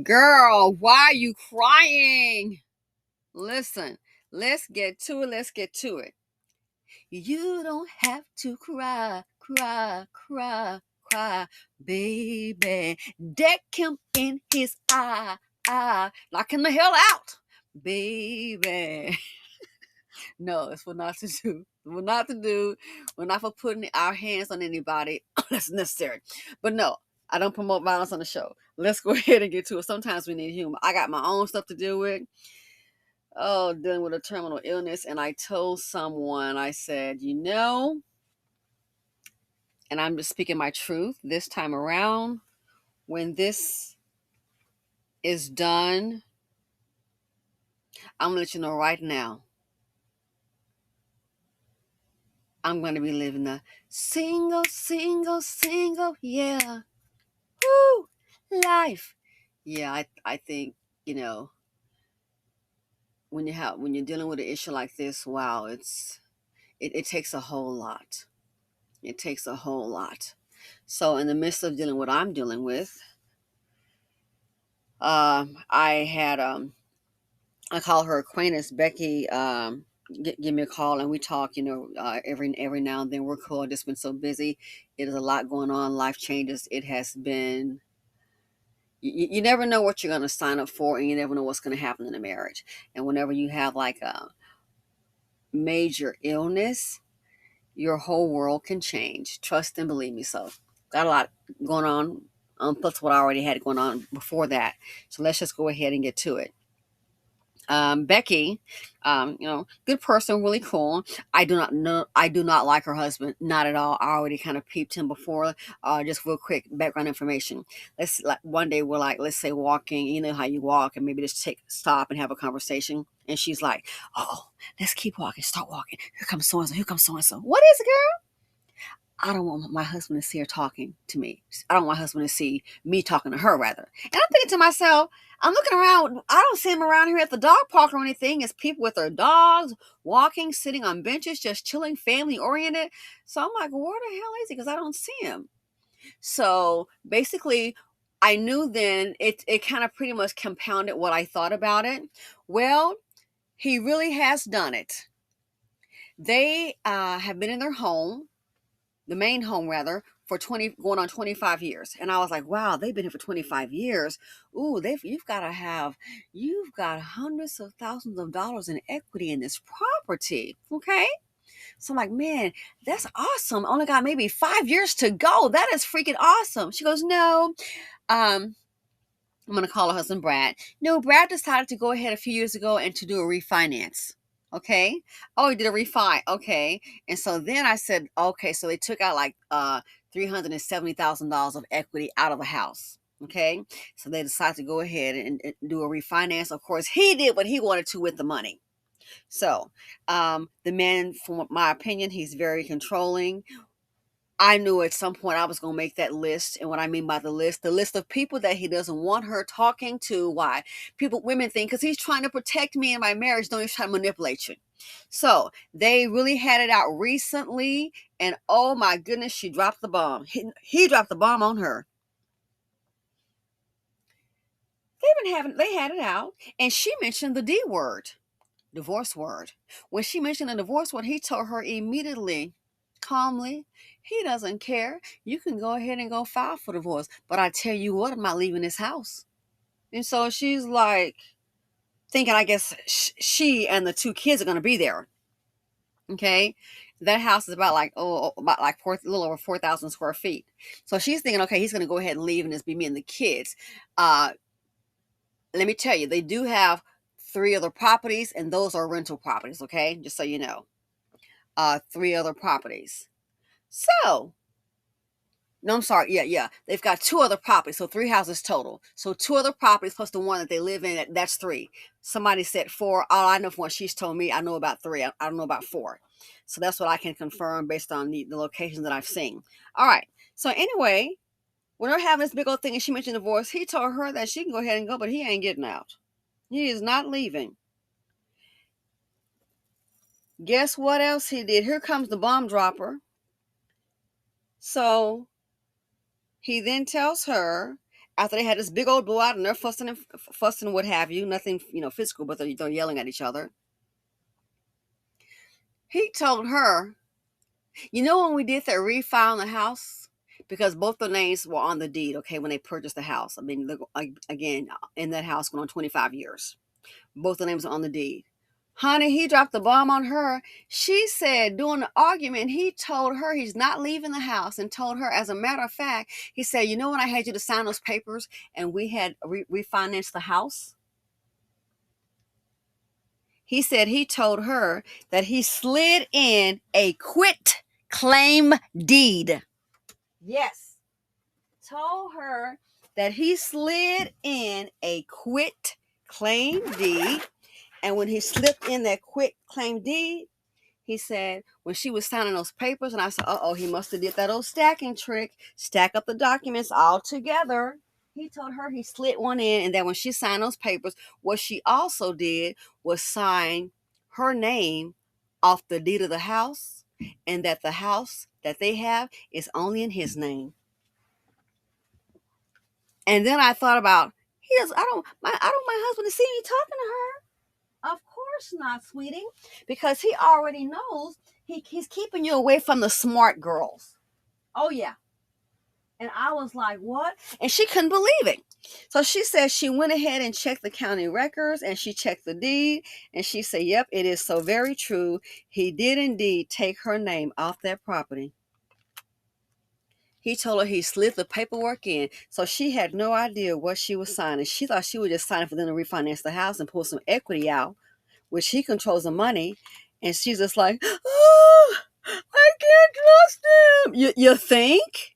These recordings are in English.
Girl, why are you crying? Listen, let's get to it. Let's get to it. You don't have to cry, cry, cry, cry, baby. Deck him in his eye. Knock him the hell out, baby. No, it's what not to do. What not to do. We're not for putting our hands on anybody unless necessary. But no, I don't promote violence on the show. Let's go ahead and get to it. Sometimes we need humor. I got my own stuff to deal with. Oh, dealing with a terminal illness. And I told someone, I said, and I'm just speaking my truth this time around, when this is done, I'm going to let you know right now, I'm going to be living a single, yeah. Woo! Life. Yeah, I think, you know, when you're dealing with an issue like this, wow, it takes a whole lot. It takes a whole lot. So in the midst of dealing with what I'm dealing with, I had I call her acquaintance Becky, give me a call and we talk, every now and then. We're cool. Just been so busy. It is a lot going on. Life changes. It has been, you never know what you're going to sign up for, and you never know what's going to happen in a marriage. And whenever you have like a major illness, your whole world can change. Trust and believe me. So got a lot going on, plus what I already had going on before that. So let's just go ahead and get to it. Becky, good person, really cool. I do not like her husband, not at all. I already kind of peeped him before. Just real quick background information. Let's like one day we're like, let's say walking, you know how you walk, and maybe just stop and have a conversation. And she's like, "Oh, let's keep walking. Start walking. Here comes so and so. Here comes so and so. What is it, girl?" I don't want my husband to see her talking to me. I don't want my husband to see me talking to her, rather. And I'm thinking to myself, I'm looking around. I don't see him around here at the dog park or anything. It's people with their dogs, walking, sitting on benches, just chilling, family oriented. So I'm like, where the hell is he? Because I don't see him. So basically, I knew then it kind of pretty much compounded what I thought about it. Well, he really has done it. They have been in their home, the main home rather, for 20 going on 25 years. And I was like, wow, they've been here for 25 years. Ooh, you've got hundreds of thousands of dollars in equity in this property. Okay. So I'm like, man, that's awesome. Only got maybe 5 years to go. That is freaking awesome. She goes, no, I'm going to call her husband Brad. No, Brad decided to go ahead a few years ago and to do a refinance. Okay. Oh, he did a refi. Okay. And so then I said, okay, so they took out like $370,000 of equity out of the house. Okay. So they decided to go ahead and do a refinance. Of course, he did what he wanted to with the money. So the man, from my opinion, he's very controlling. I knew at some point I was going to make that list. And what I mean by the list of people that he doesn't want her talking to. Why? Women think because he's trying to protect me in my marriage, don't he's trying to manipulate you. So they really had it out recently. And oh my goodness, she dropped the bomb. He dropped the bomb on her. They had it out. And she mentioned the D word, divorce word. When she mentioned the divorce word, he told her immediately, calmly, he doesn't care. You can go ahead and go file for divorce. But I tell you what, I'm not leaving this house. And so she's like thinking, I guess she and the two kids are going to be there. Okay. That house is about like, a little over 4,000 square feet. So she's thinking, okay, he's going to go ahead and leave and it's be me and the kids. Let me tell you, they do have 3 other properties, and those are rental properties. Okay. Just so you know, 3 other properties. So, no, I'm sorry. Yeah. They've got 2 other properties, so 3 houses total. So 2 other properties plus the one that they live in, that's 3. Somebody said 4. All I know from what she's told me, I know about 3. I don't know about 4. So that's what I can confirm based on the locations that I've seen. All right. So anyway, when they're having this big old thing and she mentioned divorce, he told her that she can go ahead and go, but he ain't getting out. He is not leaving. Guess what else he did? Here comes the bomb dropper. So he then tells her, after they had this big old blowout and they're fussing, what have you, nothing, physical, but they're yelling at each other. He told her, when we did that refi on the house, because both the names were on the deed, okay, when they purchased the house. I mean, look, again, in that house going on 25 years. Both the names are on the deed. Honey, he dropped the bomb on her. She said during the argument, he told her he's not leaving the house, and told her, as a matter of fact, he said, when I had you to sign those papers and we had refinanced the house? He said he told her that he slid in a quit claim deed. Yes. Told her that he slid in a quit claim deed. And when he slipped in that quit claim deed, he said when she was signing those papers, and I said, he must have did that old stacking trick, stack up the documents all together. He told her he slid one in, and that when she signed those papers, what she also did was sign her name off the deed of the house, and that the house that they have is only in his name. And then I thought about, I don't want my husband to see me talking to her. Of course not, sweetie, because he already knows he's keeping you away from the smart girls. Oh, yeah. And I was like, what? And she couldn't believe it. So she said she went ahead and checked the county records, and she checked the deed, and she said, yep, it is so very true. He did indeed take her name off that property. He told her he slid the paperwork in, so she had no idea what she was signing. She thought she was just signing for them to refinance the house and pull some equity out, which he controls the money. And she's just like, oh, I can't trust him. You think?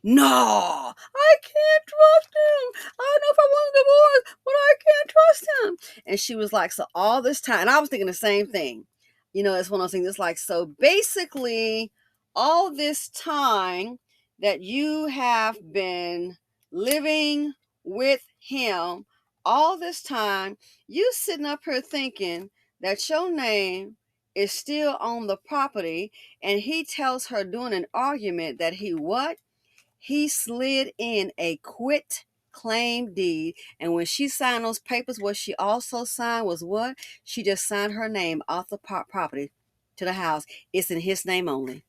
No, I can't trust him. I don't know if I want a divorce, but I can't trust him. And she was like, so all this time, and I was thinking the same thing. It's one of those things. It's like, so basically, all this time that you have been living with him, all this time, you sitting up here thinking that your name is still on the property, and he tells her during an argument that he slid in a quit claim deed. And when she signed those papers, what she also signed was what? She just signed her name off the property to the house. It's in his name only.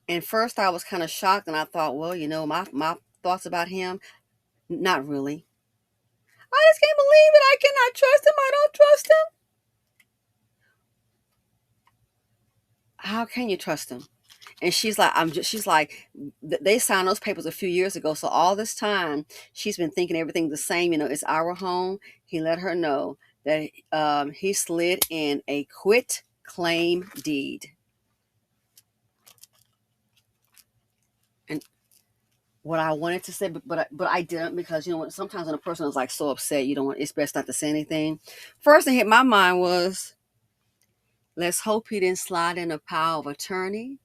And first I was kind of shocked, and I thought, well, my thoughts about him, not really. I just can't believe it. I cannot trust him. I don't trust him. How can you trust him? And she's like, they signed those papers a few years ago. So all this time, she's been thinking everything's the same. It's our home. He let her know that he slid in a quit claim deed. And what I wanted to say, but I didn't, because sometimes when a person is like so upset, it's best not to say anything. First thing hit my mind was, let's hope he didn't slide in a power of attorney.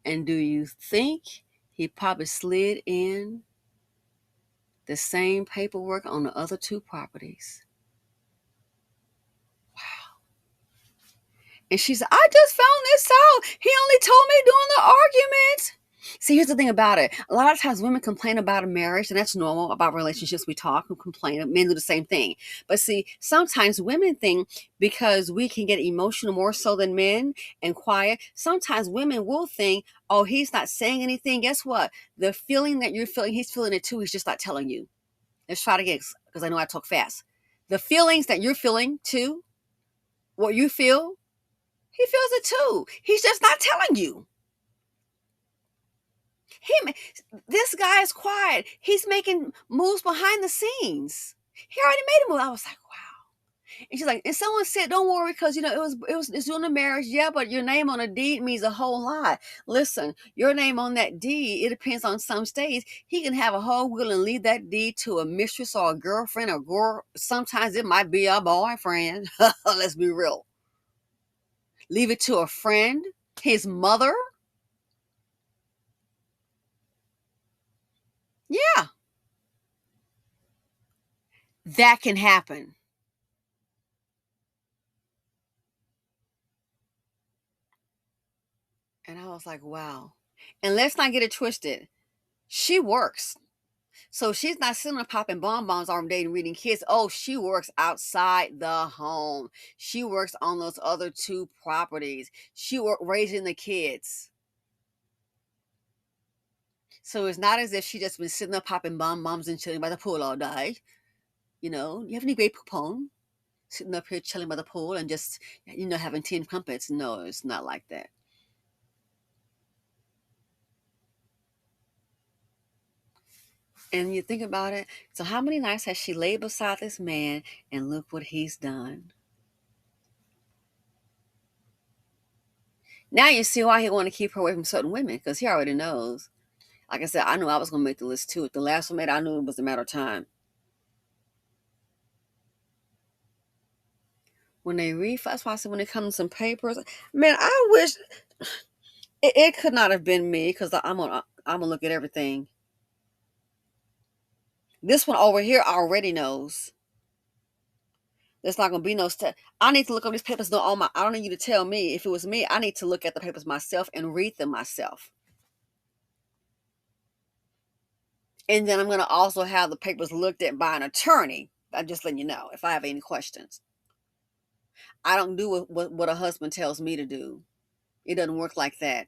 And do you think he probably slid in the same paperwork on the other two properties? Wow. And she said, I just found this out. He only told me during the argument. See, here's the thing about it. A lot of times women complain about a marriage, and that's normal. About relationships, we talk and complain. Men do the same thing. But see, sometimes women think because we can get emotional more so than men and quiet, sometimes women will think, oh, he's not saying anything. Guess what? The feeling that you're feeling, he's feeling it too. He's just not telling you. Let's try it again, because I know I talk fast. The feelings that you're feeling too, what you feel, he feels it too. He's just not telling you. This guy is quiet. He's making moves behind the scenes. He already made a move. I was like, wow. And she's like, and someone said, don't worry, because it's doing the marriage. Yeah, but your name on a deed means a whole lot. Listen, your name on that deed, it depends on some states. He can have a whole will and leave that deed to a mistress or a girlfriend or girl. Sometimes it might be a boyfriend. Let's be real. Leave it to a friend, his mother. Yeah, that can happen. And I was like, wow. And let's not get it twisted. She works. So she's not sitting there popping bonbons all day and reading kids. Oh, she works outside the home. She works on those other two properties. She work raising the kids. So it's not as if she just been sitting there popping bonbons and chilling by the pool all day. You have any great poupon? Sitting up here chilling by the pool and just, having 10 crumpets. No, it's not like that. And you think about it. So how many nights has she laid beside this man and look what he's done? Now you see why he want to keep her away from certain women, because he already knows. Like I said, I knew I was going to make the list too. If the last one made, I knew it was a matter of time. When they read, that's why I said when it comes to some papers, man, I wish it could not have been me, because I'm gonna look at everything. This one over here already knows. There's not gonna be no step. I need to look up these papers. No, on my. I don't need you to tell me. If it was me, I need to look at the papers myself and read them myself. And then I'm gonna also have the papers looked at by an attorney. I'm just letting you know if I have any questions. I don't do what a husband tells me to do. It doesn't work like that.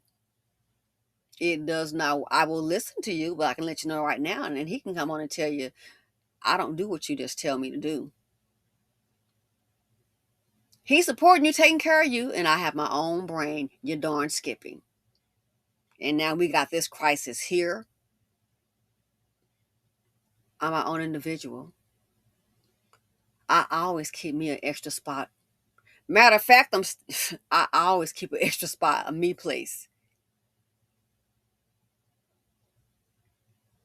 It does not. I will listen to you, but I can let you know right now, and then he can come on and tell you, I don't do what you just tell me to do. He's supporting you, taking care of you, and I have my own brain. You're darn skipping. And now we got this crisis here. I'm my own individual. I always keep me an extra spot. Matter of fact, I always keep an extra spot, a me place.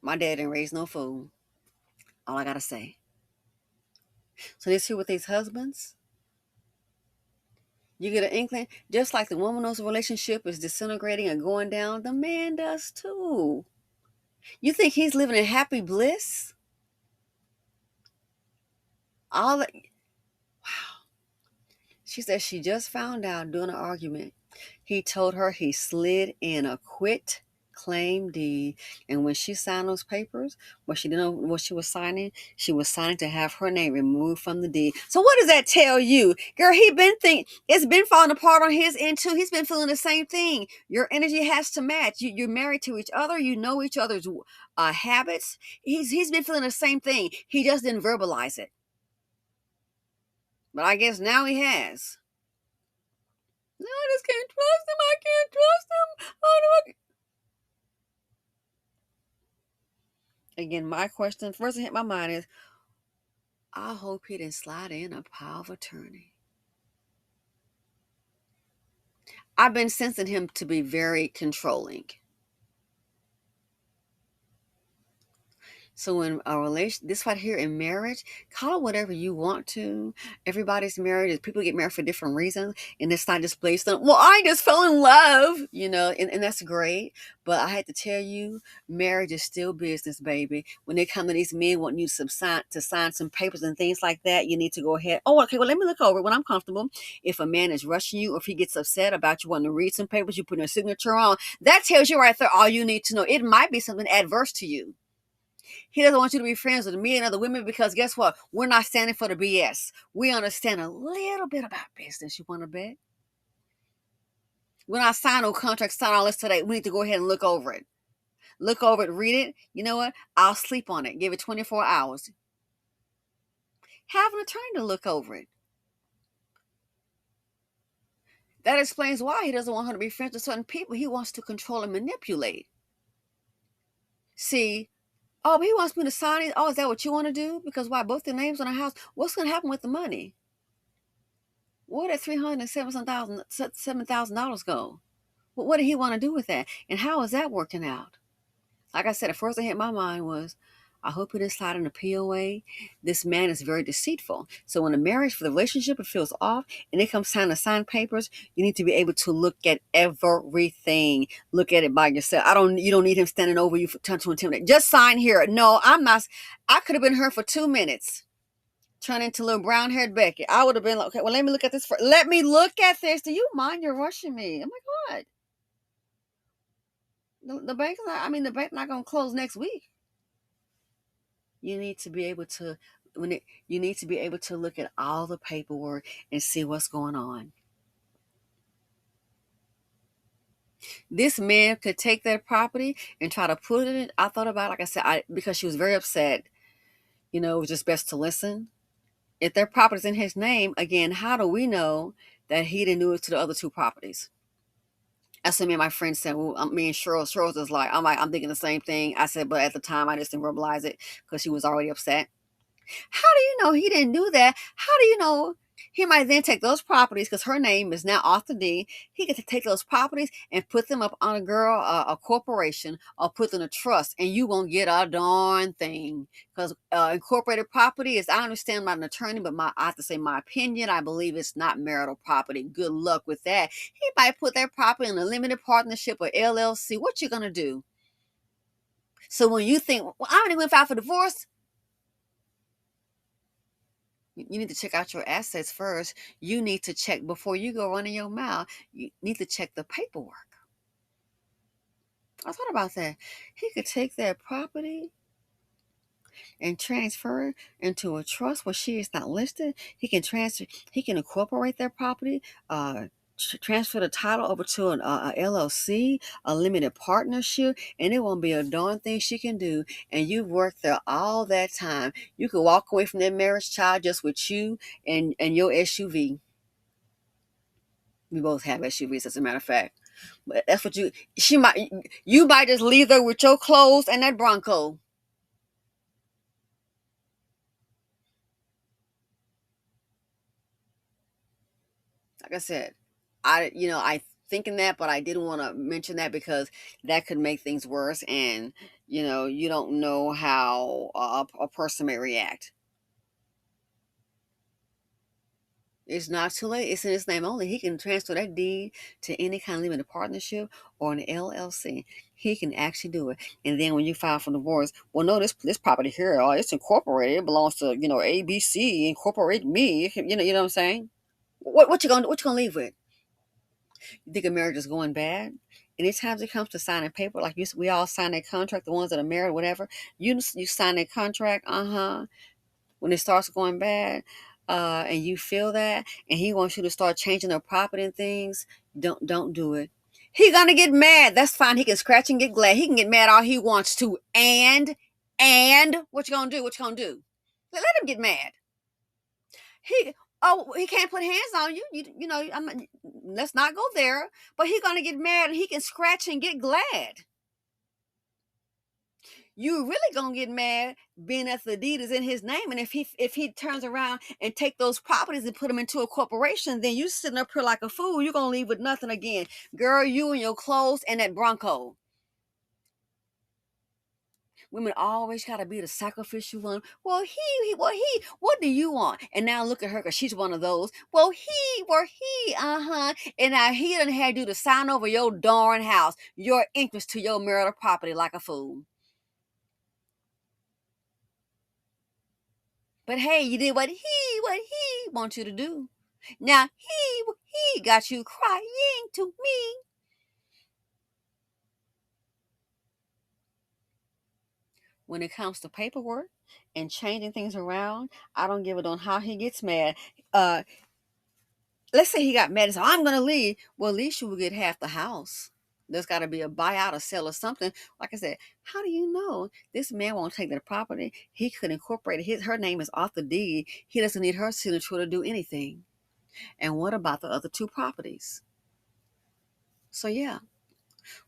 My dad didn't raise no fool. All I gotta say. So this here with these husbands, you get an inkling, just like the woman knows a relationship is disintegrating and going down, the man does too. You think he's living in happy bliss? All that, wow. She said she just found out during an argument. He told her he slid in a quit claim deed. And when she signed those papers, what she didn't know what she was signing to have her name removed from the deed. So what does that tell you? Girl, it's been falling apart on his end too. He's been feeling the same thing. Your energy has to match. You're married to each other. You know each other's habits. He's been feeling the same thing. He just didn't verbalize it. But I guess now he has. No, I just can't trust him. I can't trust him. How do I? Again, my question first that hit my mind is, I hope he didn't slide in a power of attorney. I've been sensing him to be very controlling. So in a relation, this right here in marriage, call it whatever you want to. Everybody's married. People get married for different reasons, and it's not just based on, well, I just fell in love, and that's great. But I had to tell you, marriage is still business, baby. When they come to these men wanting you to sign some papers and things like that, you need to go ahead. Oh, okay. Well, let me look over it when I'm comfortable. If a man is rushing you, or if he gets upset about you wanting to read some papers, you put your signature on. That tells you right there all you need to know. It might be something adverse to you. He doesn't want you to be friends with me and other women because guess what? We're not standing for the BS. We understand a little bit about business. You want to bet? When I sign no contract, sign all this today, we need to go ahead and look over it. Look over it, read it. You know what? I'll sleep on it. Give it 24 hours. Have an attorney to look over it. That explains why he doesn't want her to be friends with certain people. He wants to control and manipulate. See, oh, but he wants me to sign it. Oh, is that what you want to do? Because why? Both the names on the house. What's going to happen with the money? Where did $307,000 go? What did he want to do with that? And how is that working out? Like I said, the first thing hit my mind was, I hope he didn't slide in a POA. This man is very deceitful. So when for the relationship, it feels off and it comes time to sign papers, you need to be able to look at everything. Look at it by yourself. You don't need him standing over you for trying to intimidate. Just sign here. No, I'm not. I could have been here for 2 minutes. Turn into little brown haired Becky. I would have been like, okay, well, let me look at this first. Let me look at this. Do you mind? You're rushing me. Oh my God. The bank, I mean, the bank not gonna close next week. You need to be able to you need to be able to look at all the paperwork and see what's going on. This man could take that property and try to put it in. I thought about, like I said, because she was very upset. It was just best to listen. If their property's in his name, again, how do we know that he didn't do it to the other two properties? That's what me and my friend said. Well, me and Cheryl was like, I'm thinking the same thing. I said, but at the time, I just didn't verbalize it because she was already upset. How do you know he didn't do that? How do you know he might then take those properties, because her name is now Arthur D. He could take those properties and put them up on a corporation, or put them in a trust, and you won't get a darn thing. Because incorporated property is, I understand, I'm not an attorney, but I have to say my opinion. I believe it's not marital property. Good luck with that. He might put that property in a limited partnership or LLC. What you gonna do? So when you think, well, I'm gonna go file for divorce, you need to check out your assets first. You need to check before you go running your mouth. You need to check the paperwork. I thought about that. He could take that property and transfer it into a trust where she is not listed. He can incorporate that property, transfer the title over to an LLC, a limited partnership, and it won't be a darn thing she can do. And you've worked there all that time. You could walk away from that marriage, child, just with you and your SUV. We both have SUVs, as a matter of fact. But that's what you might just leave there with your clothes and that Bronco. Like I said, I thinking that, but I didn't want to mention that because that could make things worse, and you don't know how a person may react. It's not too late. It's in his name only. He can transfer that deed to any kind of limited partnership or an LLC. He can actually do it. And then when you file for divorce, well, no, this property here, it's incorporated. It belongs to ABC. Incorporate me. You know what I'm saying? What you gonna leave with? You think a marriage is going bad? Anytime it comes to signing paper, like we all sign that contract, the ones that are married, whatever, you sign that contract, when it starts going bad, and you feel that, and he wants you to start changing their property and things, don't do it. He gonna get mad. That's fine. He can scratch and get glad. He can get mad all he wants to. And what you gonna do? What you gonna do? Let him get mad. He can't put hands on you. Let's not go there. But he's gonna get mad and he can scratch and get glad. You really gonna get mad being that the deed is in his name, and if he turns around and take those properties and put them into a corporation, then you sitting up here like a fool. You're gonna leave with nothing again, girl. You and your clothes and that Bronco. Women always gotta be the sacrificial one. What do you want? And now look at her, cause she's one of those. And now he done had you to sign over your darn house, your interest to your marital property like a fool. But hey, you did what he wants you to do. Now he got you crying to me. When it comes to paperwork and changing things around, I don't give a damn how he gets mad. Uh, let's say he got mad and said, "I'm gonna leave." Well, at least you will get half the house. There's got to be a buyout or sell or something. Like I said, how do you know this man won't take the property? He could incorporate it. Her name is off the deed. He doesn't need her signature to do anything. And what about the other two properties? So yeah,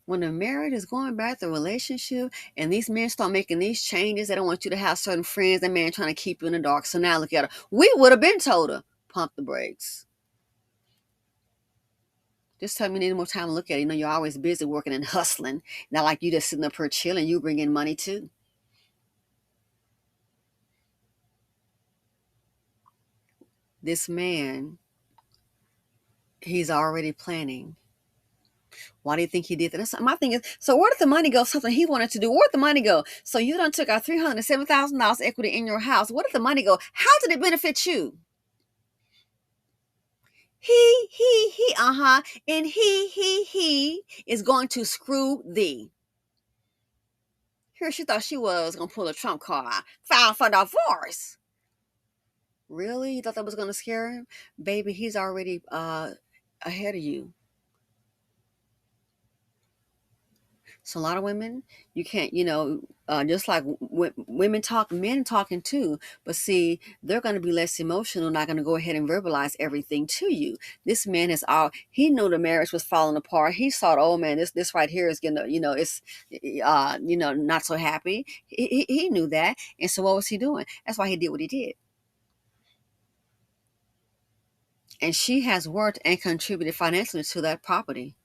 when the marriage is going back, the relationship, and these men start making these changes, they don't want you to have certain friends. That man trying to keep you in the dark. So now look at her. We would have been told her, pump the brakes. Just tell me you need more time to look at it. You're always busy working and hustling. Not like you just sitting up here chilling. You bring in money too. This man, he's already planning. Why do you think he did that? My thing is, so where did the money go? Something he wanted to do. Where did the money go? So you done took out $307,000 equity in your house. Where did the money go? How did it benefit you? He, and he is going to screw thee. Here she thought she was gonna pull a trump card. File for divorce. Really? You thought that was gonna scare him? Baby, he's already ahead of you. So a lot of women, you can't, just like women talk, men talking too. But see, they're going to be less emotional, not going to go ahead and verbalize everything to you. This man is all he knew the marriage was falling apart. He thought, oh man, this right here is gonna, it's, not so happy. He knew that, and so what was he doing? That's why he did what he did. And she has worked and contributed financially to that property.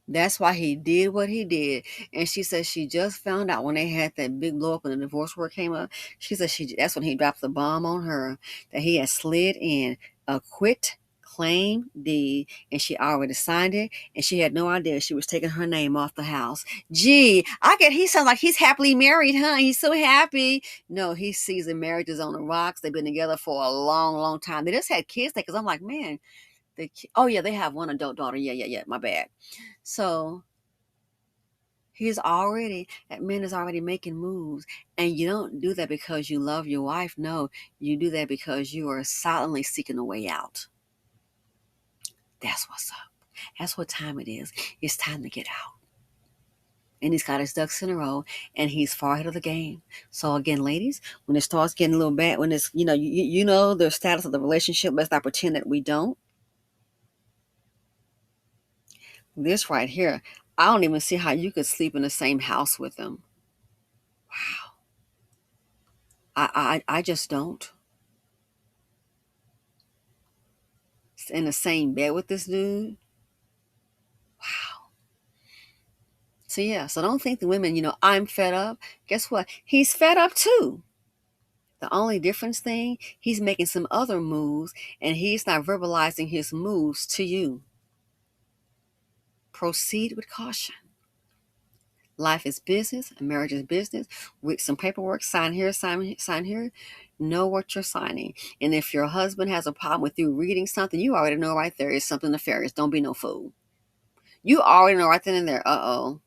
That's why he did what he did. And she said she just found out when they had that big blow up when the divorce work came up. She said that's when he dropped the bomb on her that he had slid in a quit claim deed and she already signed it and she had no idea she was taking her name off the house. Gee, he sounds like he's happily married, huh? He's so happy. No, he sees the marriage is on the rocks. They've been together for a long, long time. They just had kids there because I'm like, man, oh yeah, they have one adult daughter. Yeah, my bad. So that man is already making moves. And you don't do that because you love your wife. No, you do that because you are silently seeking a way out. That's what's up. That's what time it is. It's time to get out. And he's got his ducks in a row and he's far ahead of the game. So again, ladies, when it starts getting a little bad, when it's, you know the status of the relationship, let's not pretend that we don't. This right here, I don't even see how you could sleep in the same house with them. Wow. I just don't. In the same bed with this dude. Wow. So yeah, so don't think the women, I'm fed up. Guess what? He's fed up too. The only difference thing, he's making some other moves and he's not verbalizing his moves to you. Proceed with caution. Life is business, and marriage is business. With some paperwork, sign here, sign here. Know what you're signing. And if your husband has a problem with you reading something, you already know right there is something nefarious. Don't be no fool. You already know right then and there. Uh-oh.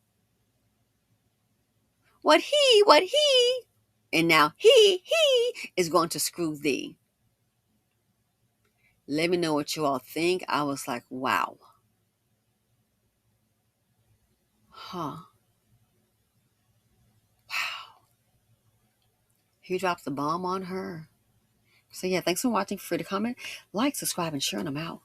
What he, and now he is going to screw thee. Let me know what you all think. I was like, wow. Huh. Wow. He drops the bomb on her. So yeah, thanks for watching. Feel free to comment, like, subscribe, and share, and I'm out.